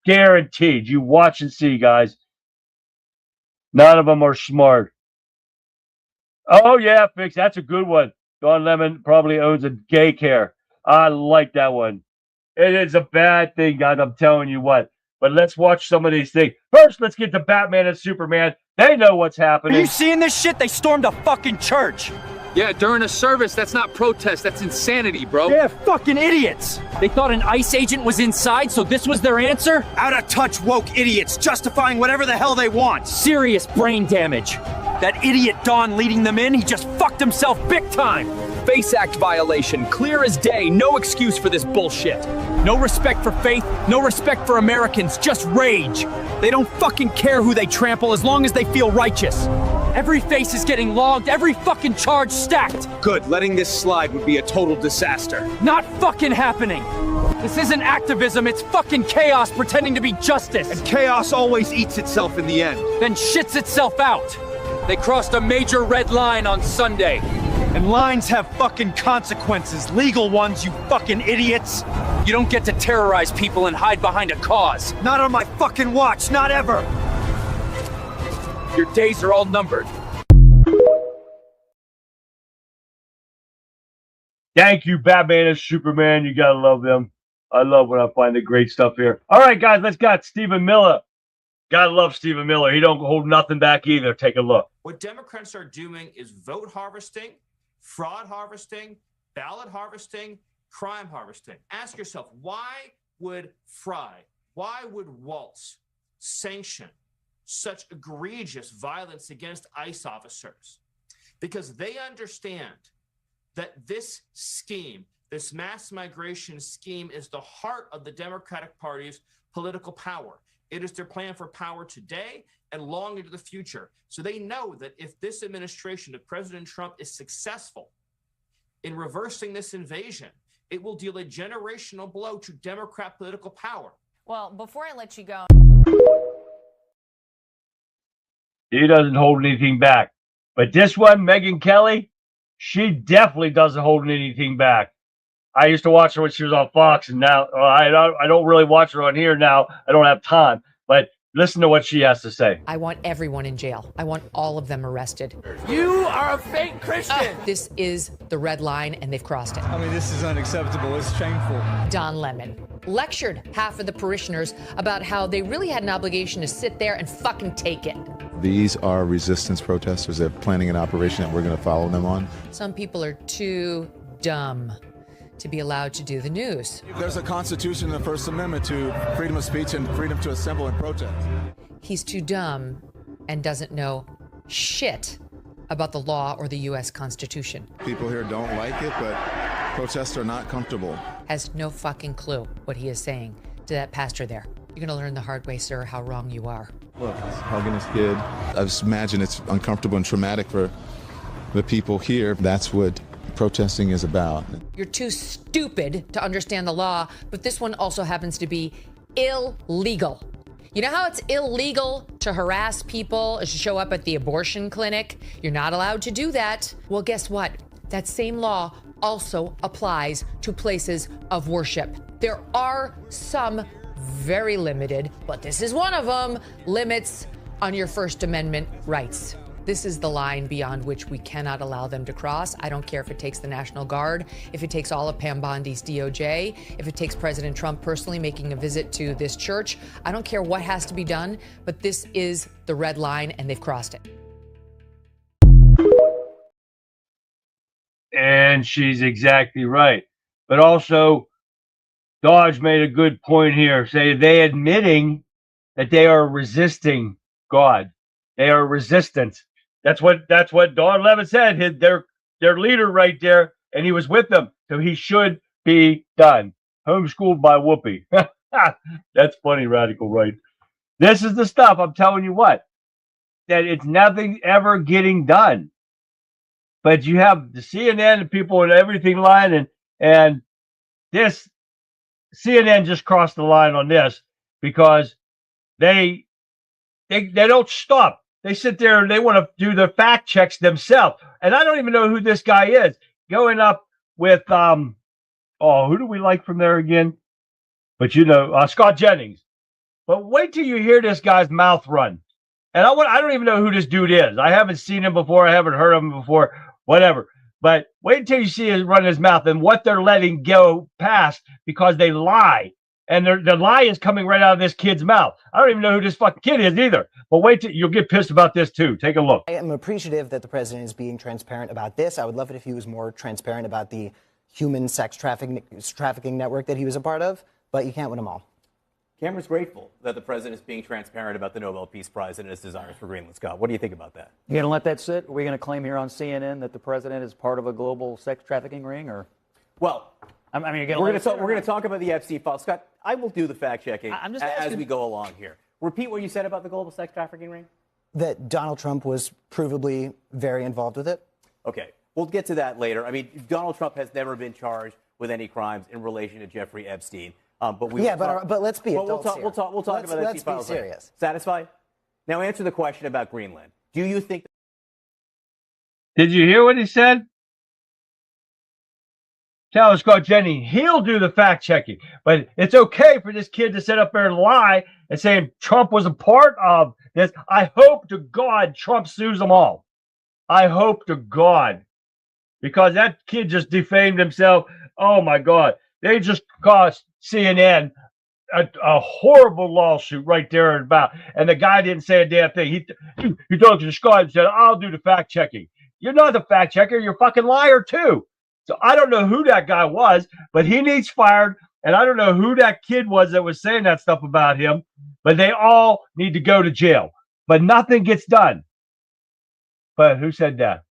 Guaranteed. You watch and see, guys. None of them are smart. Oh, yeah, Fix. That's a good one. Don Lemon probably owns a daycare. I like that one. It is a bad thing, guys. I'm telling you what. But let's watch some of these things. First, let's get to Batman and Superman. They know what's happening. Are you seeing this shit? They stormed a fucking church. Yeah, during a service, that's not protest, that's insanity, bro. They're fucking idiots. They thought an ICE agent was inside, so this was their answer? Out of touch woke idiots, justifying whatever the hell they want. Serious brain damage. That idiot Don leading them in, he just fucked himself big time. FACE Act violation, clear as day, no excuse for this bullshit. No respect for faith, no respect for Americans, just rage. They don't fucking care who they trample as long as they feel righteous. Every face is getting logged, every fucking charge stacked. Good, letting this slide would be a total disaster. Not fucking happening. This isn't activism, it's fucking chaos pretending to be justice. And chaos always eats itself in the end. Then shits itself out. They crossed a major red line on Sunday. And lines have fucking consequences, legal ones, you fucking idiots. You don't get to terrorize people and hide behind a cause. Not on my fucking watch, not ever. Your days are all numbered. Thank you, Batman and Superman. You gotta love them. I love when I find the great stuff here. All right, guys, let's got Stephen Miller. Gotta love Stephen Miller. He don't hold nothing back either. Take a look. What Democrats are doing is vote harvesting, fraud harvesting, ballot harvesting, crime harvesting. Ask yourself, why would Fry, why would Waltz sanction such egregious violence against ICE officers? Because they understand that this scheme, this mass migration scheme, is the heart of the Democratic Party's political power. It is their plan for power today and long into the future. So they know that if this administration of President Trump is successful in reversing this invasion, it will deal a generational blow to Democrat political power. Well, before I let you go, He doesn't hold anything back. But this one, Megyn Kelly, she definitely doesn't hold anything back. I used to watch her when she was on Fox, and now I don't really watch her on here now. I don't have time. But listen to what she has to say. I want everyone in jail. I want all of them arrested. You are a fake Christian. This is the red line, and they've crossed it. I mean, this is unacceptable. It's shameful. Don Lemon lectured half of the parishioners about how they really had an obligation to sit there and fucking take it. These are resistance protesters. They're planning an operation that we're going to follow them on. Some people are too dumb to be allowed to do the news. There's a Constitution and the First Amendment to freedom of speech and freedom to assemble and protest. He's too dumb and doesn't know shit about the law or the U.S. Constitution. People here don't like it, but protests are not comfortable. Has no fucking clue what he is saying to that pastor there. You're going to learn the hard way, sir, how wrong you are. Look, he's hugging his kid. I just imagine it's uncomfortable and traumatic for the people here. That's what protesting is about. You're too stupid to understand the law, but this one also happens to be illegal. You know how it's illegal to harass people, to show up at the abortion clinic? You're not allowed to do that. Well, guess what? That same law also applies to places of worship. There are some very limited, but this is one of them, limits on your First Amendment rights. This is the line beyond which we cannot allow them to cross. I don't care if it takes the National Guard, if it takes all of Pam Bondi's DOJ, if it takes President Trump personally making a visit to this church. I don't care what has to be done, but this is the red line, and they've crossed it. And she's exactly right. But also, Dodge made a good point here. Say they admitting that they are resisting God. They are resistant. That's what Don Lemon said. Their leader right there, and he was with them. So he should be done. Homeschooled by Whoopi. That's funny, radical right. This is the stuff, I'm telling you what, that it's nothing ever getting done. But you have the CNN and people and everything line, and this CNN just crossed the line on this because they don't stop. They sit there and they want to do their fact checks themselves. And I don't even know who this guy is. Going up with who do we like from there again? But Scott Jennings. But wait till you hear this guy's mouth run. And I don't even know who this dude is. I haven't seen him before. I haven't heard of him before, whatever. But wait until you see him run his mouth and what they're letting go past because they lie. And the lie is coming right out of this kid's mouth. I don't even know who this fucking kid is either. But wait till you'll get pissed about this too. Take a look. I am appreciative that the president is being transparent about this. I would love it if he was more transparent about the human sex trafficking network that he was a part of, but you can't win them all. Cameron's grateful that the president is being transparent about the Nobel Peace Prize and his desires for Greenland. Scott, what do you think about that? You going to let that sit? Are we going to claim here on CNN that the president is part of a global sex trafficking ring, or? Well, I mean, we're going to talk about the Epstein file. Scott, I will do the fact checking as we go along here. Repeat what you said about the global sex trafficking ring. That Donald Trump was provably very involved with it. Okay, we'll get to that later. I mean, Donald Trump has never been charged with any crimes in relation to Jeffrey Epstein. But let's be adults here. We'll talk about Epstein Let's files be serious. later. Satisfied? Now answer the question about Greenland. Do you think? Did you hear what he said? Tell Scott Jenny, he'll do the fact checking, but it's okay for this kid to sit up there and lie and saying Trump was a part of this. I hope to God Trump sues them all. I hope to God, because that kid just defamed himself. Oh my God. They just cost CNN a horrible lawsuit right there and about. And the guy didn't say a damn thing. He talked to Scott and said, I'll do the fact checking. You're not the fact checker. You're a fucking liar too. So I don't know who that guy was, but he needs fired. And I don't know who that kid was that was saying that stuff about him, but they all need to go to jail. But nothing gets done. But who said that?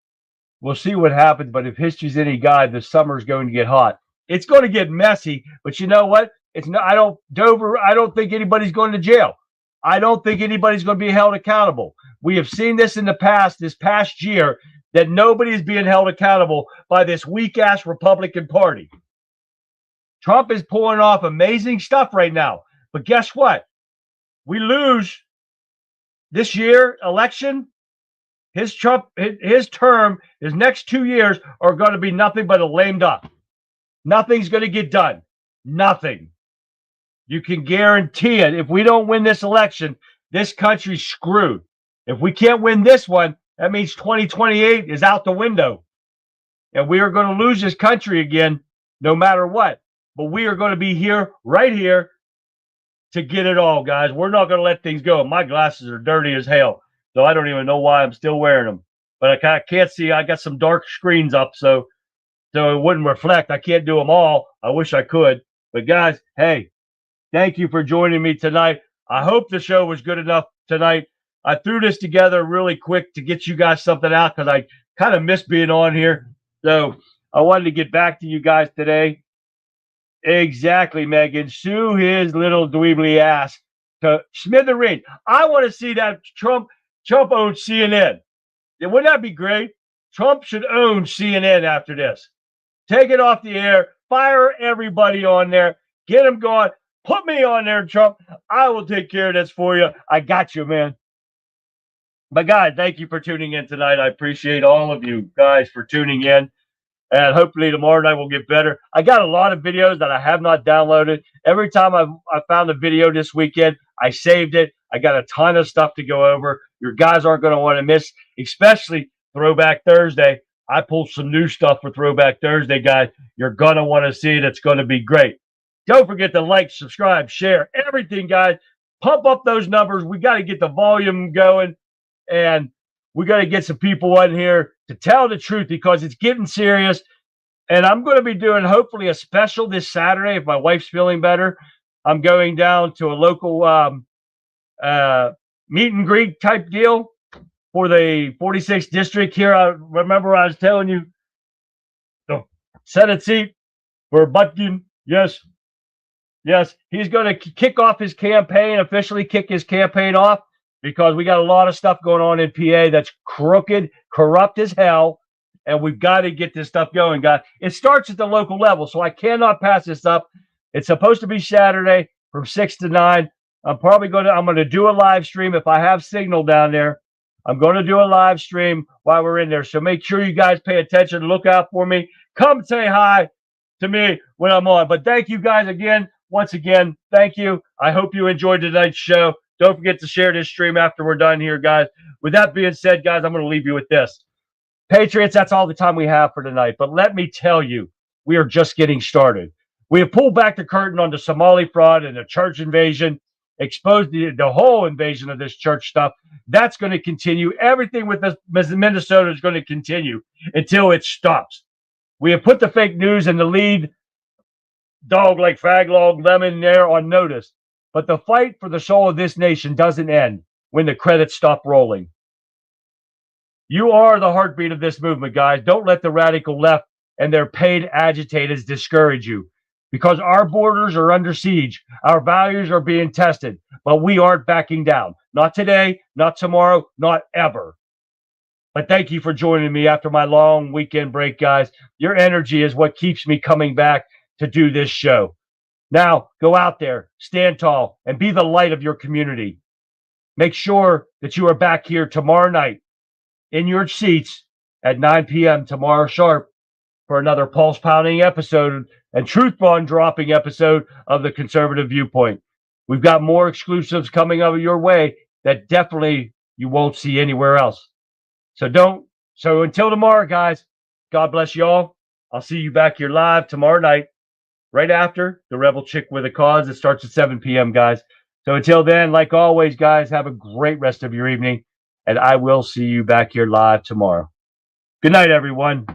We'll see what happens. But if history's any guide, the summer's going to get hot. It's going to get messy. But you know what? It's not. I don't think anybody's going to jail. I don't think anybody's going to be held accountable. We have seen this in the past, this past year, that nobody is being held accountable by this weak-ass Republican Party. Trump is pulling off amazing stuff right now. But guess what? We lose this year election. His term, his next 2 years are going to be nothing but a lame duck. Nothing's going to get done. Nothing. You can guarantee it. If we don't win this election, this country's screwed. If we can't win this one, that means 2028 is out the window. And we are going to lose this country again, no matter what. But we are going to be here, right here, to get it all, guys. We're not going to let things go. My glasses are dirty as hell, so I don't even know why I'm still wearing them. But I can't see. I got some dark screens up, so it wouldn't reflect. I can't do them all. I wish I could. But, guys, hey, thank you for joining me tonight. I hope the show was good enough tonight. I threw this together really quick to get you guys something out because I kind of miss being on here. So I wanted to get back to you guys today. Exactly, Megan. Sue his little dweebly ass to smithereen. I want to see that Trump owns CNN. Wouldn't that be great? Trump should own CNN after this. Take it off the air. Fire everybody on there. Get them going. Put me on there, Trump. I will take care of this for you. I got you, man. But, guys, thank you for tuning in tonight. I appreciate all of you guys for tuning in. And hopefully tomorrow night will get better. I got a lot of videos that I have not downloaded. Every time I found a video this weekend, I saved it. I got a ton of stuff to go over. Your guys aren't going to want to miss, especially Throwback Thursday. I pulled some new stuff for Throwback Thursday, guys. You're going to want to see it. It's going to be great. Don't forget to like, subscribe, share, everything, guys. Pump up those numbers. We got to get the volume going. And we got to get some people on here to tell the truth because it's getting serious. And I'm going to be doing hopefully a special this Saturday if my wife's feeling better. I'm going down to a local meet and greet type deal for the 46th district here. I remember I was telling you the Senate seat for Butkin. Yes. He's going to kick off his campaign, officially kick his campaign off. Because we got a lot of stuff going on in PA that's crooked, corrupt as hell, and we've got to get this stuff going, guys. It starts at the local level, so I cannot pass this up. It's supposed to be Saturday from 6 to 9. I'm going to do a live stream if I have signal down there. I'm going to do a live stream while we're in there, so make sure you guys pay attention. Look out for me. Come say hi to me when I'm on. But thank you guys again. Once again, thank you. I hope you enjoyed tonight's show. Don't forget to share this stream after we're done here, guys. With that being said, guys, I'm going to leave you with this. Patriots, that's all the time we have for tonight. But let me tell you, we are just getting started. We have pulled back the curtain on the Somali fraud and the church invasion, exposed the whole invasion of this church stuff. That's going to continue. Everything with this Minnesota is going to continue until it stops. We have put the fake news and the lead dog like fag log lemon there on notice. But the fight for the soul of this nation doesn't end when the credits stop rolling. You are the heartbeat of this movement, guys. Don't let the radical left and their paid agitators discourage you, because our borders are under siege. Our values are being tested, but we aren't backing down. Not today, not tomorrow, not ever. But thank you for joining me after my long weekend break, guys. Your energy is what keeps me coming back to do this show. Now, go out there, stand tall, and be the light of your community. Make sure that you are back here tomorrow night in your seats at 9 p.m. tomorrow sharp for another pulse-pounding episode and truth-bomb-dropping episode of the Conservative Viewpoint. We've got more exclusives coming over your way that definitely you won't see anywhere else. So until tomorrow, guys, God bless you all. I'll see you back here live tomorrow night, right after the Rebel Chick with a Cause. It starts at 7 p.m., guys. So until then, like always, guys, have a great rest of your evening, and I will see you back here live tomorrow. Good night, everyone.